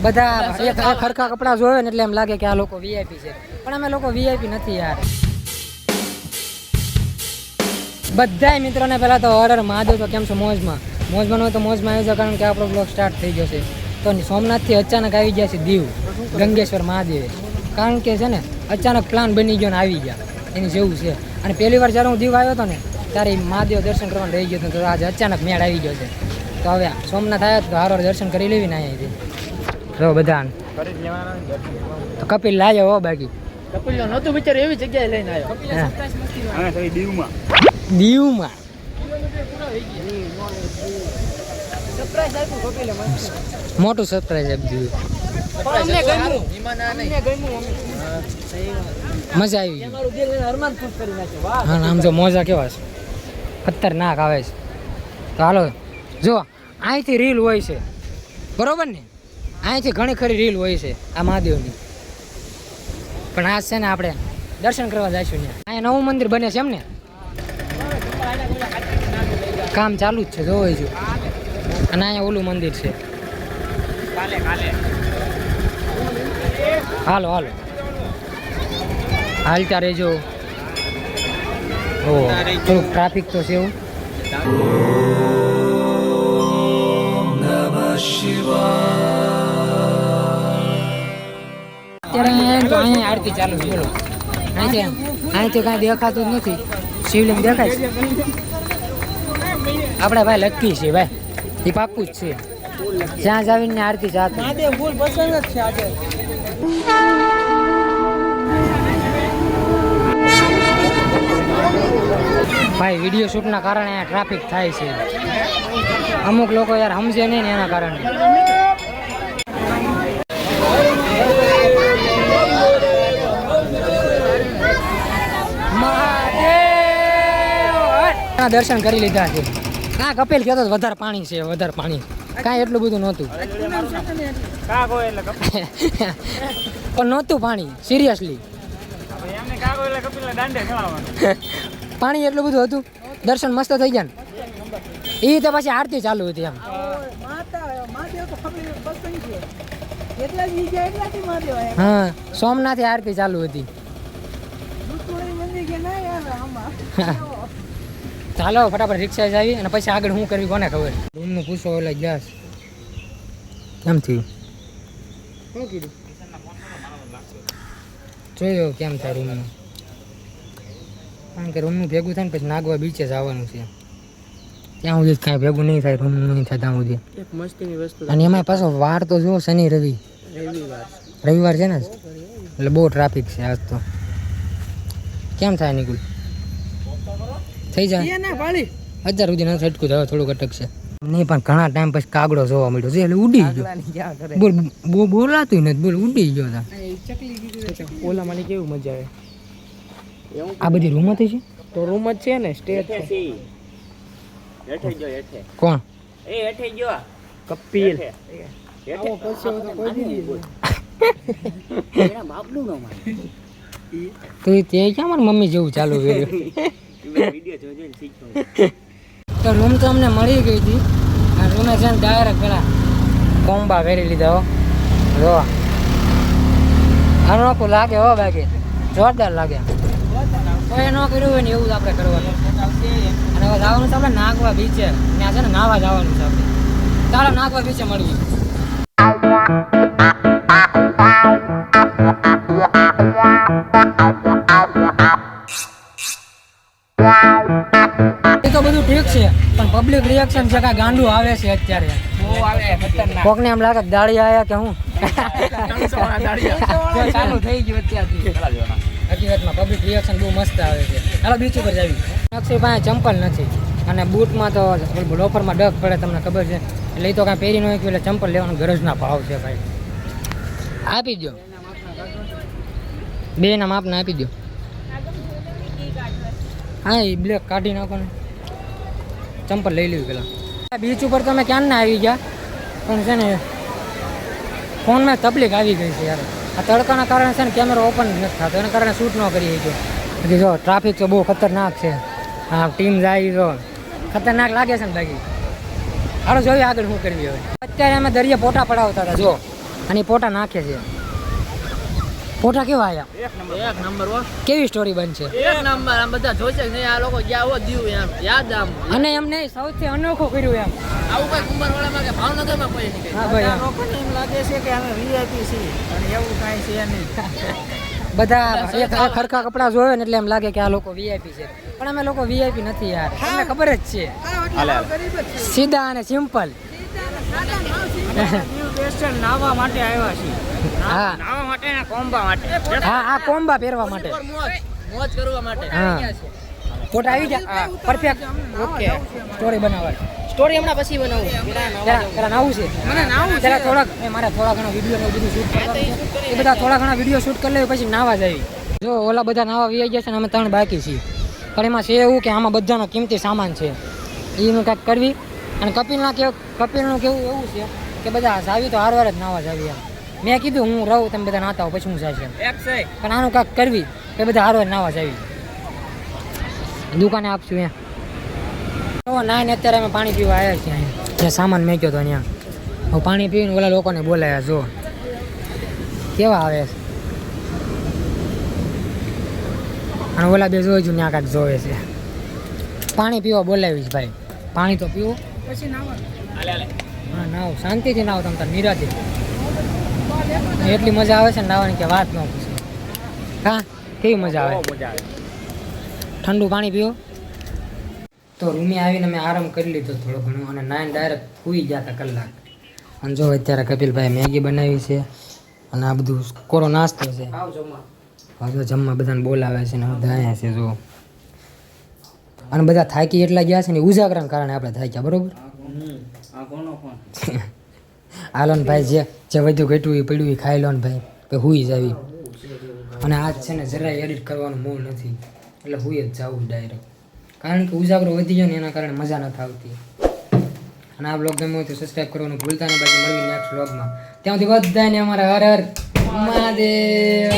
બધા એક ખરખા કપડાં જોવે ને એટલે એમ લાગે કે આ લોકો વીઆઈપી છે, પણ અમે લોકો વીઆઈપી નથી યાર. બધાય મિત્રોને પહેલાં તો ઓર્ડર મહાદેવ તો કેમ છો મોજમાં હોય તો મોજમાં આવી જાવ, કારણ કે આપણો બ્લોગ સ્ટાર્ટ થઈ ગયો છે. તો સોમનાથથી અચાનક આવી ગયા છે દીવ ગંગેશ્વર મહાદેવે, કારણ કે છે ને અચાનક પ્લાન બની ગયો ને આવી ગયા એની જેવું છે. અને પહેલી વાર જ્યારે હું દીવ આવ્યો હતો ને ત્યારે મહાદેવ દર્શન કરવાનું રહી ગયો હતો, તો આજે અચાનક મેળ આવી ગયો છે. તો હવે સોમનાથ આવ્યા તો હારો દર્શન કરી લેવી ને અહીંયાથી જો બધા. તો કપિલ લાવ્યો હો, બાકી કપિલ નહોતું બિચાર એવી જગ્યાએ લઈને આવ્યો દીવમાં. મોટું સરપ્રાઈઝ આપી દીધું. મજા આવી ગઈ. હા, આમ જો મોજા કેવા છે, ખતરનાક આવે છે. તો હાલો જો અહીંથી રીલ હોય છે બરોબર ને, અહીંથી ઘણી ખરી રીલ હોય છે આ મહાદેવની, પણ આજ છે ને આપણે દર્શન કરવા જઈશું ને. અહીંયા નવું મંદિર બને છે એમ ને, કામ ચાલુ જ છે જોઈ જો. અને અહીંયા ઓલું મંદિર છે. હાલો હાલતા રહેજો. ઓ થોડુંક ટ્રાફિક તો છે એવું. અત્યારે અહીંયા આરતી ચાલુ છે બોલો. અહીંથી કાંઈ દેખાતું જ નથી. શિવલિંગ દેખાય છે. આપણે ભાઈ લકી છે ભાઈ, એ પાક્કું જ છે. જ્યાં જ આવીને આરતી ચાલતી. ભાઈ વિડીયો શૂટના કારણે અહીંયા ટ્રાફિક થાય છે. અમુક લોકો યાર સમજે નહીં ને એના કારણે. દર્શન કરી લીધા છે. હા, કપિલ કહેતો વધારે પાણી છે, વધારે પાણી. કાંઈ એટલું બધું નહોતું, પણ નહોતું પાણી સિરિયસલી. પાણી એટલું બધું હતું, દર્શન મસ્ત થઈ ગયા ને. એ તો પછી આરતી ચાલુ હતી એમ. હા, સોમનાથ આરતી ચાલુ હતી. ચાલો ફટાફટ રિક્ષા આવી અને પછી આગળ શું કરવી કોને ખબર. રૂમનું પૂછો એટલે ગેસ કેમ થયું, શું કીધું જોયો કેમ થાય રૂમનું. કારણ કે રૂમનું ભેગું થાય ને પછી નાગવા બીચે જવાનું છે. ત્યાં સુધી કાંઈ ભેગું નહીં થાય, રૂમનું નહીં થાય ત્યાં સુધી. એક મસ્તીની વસ્તુ. અને એમાં પાછો વાર તો જુઓ, શનિ રવિવાર છે ને, એટલે બહુ ટ્રાફિક છે આજ તો. કેમ થાય નિકુલ, થઈ જાય 1000 સુધી નથી અટકું, હવે થોડુંક અટકશે નહીં. પણ ઘણા ટાઈમ પછી કાગડો જોવા મળ્યો છે, એટલે ઉડી ગયો. બોલ બોલાતું નથી, બોલ ઉડી ગયો હતા. ઓલામાં કેવું મજા આવે. આ બધી રૂમ હતી છે, તો રૂમ જ છે ને, સ્ટેજ છે. કોણ કપિલ તો તે ક્યાં મારી મમ્મી જેવું ચાલુ કર્યું. તો રૂમ તો અમને મળી ગઈ હતી. આ રૂમે છે ને ડાયરેક્ટ પેલા કોમ્બા કરી લીધા હો. જો અનોખું લાગે હો, બાકી જોરદાર લાગે. કોઈ ન કર્યું હોય ને એવું જ આપણે કરવાનું. અને હવે જવાનું છે આપણે નાગવા બીચે. ત્યાં છે ને નાવા જવાનું છે આપણે. ચાલો નાગવા બીચે મળીએ. એ તો બધું ઠીક છે, પણ પબ્લિક રિએક્શન છે કાંઈ ગાંડું આવે છે અત્યારે. કોકને એમ લાગે દાળી આવ્યા કે હું ચાલુ થઈ ગયું અત્યારથી. હકીકતમાં પબ્લિક રિએક્શન બહુ મસ્ત આવે છે. ચાલો બીચ ઉપર જાવી. અક્ષય પાસે ચંપલ નથી અને બૂટમાં તો લોફરમાં ડગ પડે, તમને ખબર છે. એટલે એ તો કાંઈ પહેરી ન હોય એટલે ચંપલ લેવાનો ગરજના ભાવ છે ભાઈ. આપી દો, બે ના માપને આપી દો. હા, એ બ્લેક કાઢી નાખો ને. ચંપલ લઈ લેવી પેલા. બીચ ઉપર તો અમે ક્યાં ના આવી ગયા, પણ છે ને ફોનમાં તકલીફ આવી ગઈ છે યાર. આ તડકાના કારણે છે ને કેમેરો ઓપન નથી થતો, એના કારણે શૂટ ન કરી શકીએ. પછી જો ટ્રાફિક તો બહુ ખતરનાક છે. હા, ટીમ જાય તો ખતરનાક લાગે છે ને બાકી. હાલો જોઈએ આગળ શું કરવી હવે. અત્યારે અમે દરિયા ફોટા પડાવતા હતા. જો અને એ પોટા નાખે છે. પોટા કેવા આયા? એક નંબર હો. કેવી સ્ટોરી બનશે? એક નંબર. આમ બધા જોશે કે નહીં આ લોકો ગયા હો દીવ એમ યાદ આમ. અને એમને સૌથી અનોખું કર્યું એમ. આવું કઈ કુંભારવાડામાં કે ભાવનગરમાં કોઈ નહીં. હા ભાઈ હા. લોકોને એમ લાગે છે કે અમે વીઆઈપી છીએ અને એવું કાંઈ છે નહીં. બધા એક આ ખરખા કપડાં જોવે ને એટલે એમ લાગે કે આ લોકો વીઆઈપી છે, પણ અમે લોકો વીઆઈપી નથી યાર, તમને ખબર જ છે. સીધા અને સિમ્પલ. નાવા માટે આવ્યા છીએ. હા નાવા માટે ને કોમ્બા માટે. હા, આ કોમ્બા પહેરવા માટે. મોજ કરવા માટે. હા ફોટા આવી ગયા પરફેક્ટ. ઓકે સ્ટોરી બનાવવા. સ્ટોરી હમણાં પછી બનાવું. પેલા નાવું છે મને નાવું પેલા થોડાક મારે થોડા ઘણા વિડીયો ને બધું શૂટ કરવાનું છે. એ બધા થોડા ઘણા વિડીયો શૂટ કરી લેવી પછી નાવા જાવી. જો ઓલા બધા નાવા વી ગયા છે ને અમે 3 બાકી છીએ, પણ એમાં છે એવું કે આમાં બધાનો કિંમતી સામાન છે, એનું કાંઈક કરવી. અને કપિલનું કેવું એવું છે કે બધા જાવી તો હારવાર જ નાવા જાવી એમ. મેં કીધું હું રહું તમે બધા નાતા હો પછી હું જાય છે, પણ આનું કાંઈક કરવી એ બધા હારવાર નાવા જાવી. દુકાને આપશું એમ. નાઈને અત્યારે અમે પાણી પીવા આવ્યા છીએ અહીંયા જ્યાં સામાન મેક્યો હતો ત્યાં. હવે પાણી પીને ઓલા લોકોને બોલાયા જો કેવા આવે છે. અને ઓલા બે જોઈ ત્યાં કાંઈક જોવે છે. પાણી પીવા બોલાવીશ ભાઈ. પાણી તો પીવું પછી નાવા. હા નાવ શાંતિથી નાવ તમ તાર નિરાતે. એટલી મજા આવે છે ને નાવાની કે વાત ન પૂછે. હા કેવી મજા આવે. ઠંડુ પાણી પીવો. તો રૂમે આવીને મેં આરામ કરી લીધો થોડો ઘણો અને નાઈને ડાયરેક્ટ સૂઈ ગયા હતા કલાક. અને જો અત્યારે કપિલભાઈ મેગી બનાવી છે અને આ બધું કોરો નાસ્તો છે. હવે જમવા બધાને બોલાવે છે ને બધા અહીંયા છે જો. અને બધા થાકી એટલા ગયા છે ને ઉજાગરાના કારણે આપણે થાક્યા બરોબર. હાલો ને ભાઈ જે વધુ ઘટ્યું એ પડ્યું એ ખાઈ લો ને ભાઈ પછી હુઈ જાવી. અને આજ છે ને જરાય એડિટ કરવાનું મૂળ નથી એટલે હુઈ જ જાવું ડાયરેક્ટ, કારણ કે ઉજાગરો વધી ગયો ને એના કારણે મજા નથી આવતી. અને આ બ્લોગ ગમ્યો હોય તો સબસ્ક્રાઈબ કરવાનું ભૂલતા નહીં. બાકી મળવી નેક્સ્ટ બ્લોગમાં. ત્યાંથી બધાને અમારા હર હર મહાદેવ.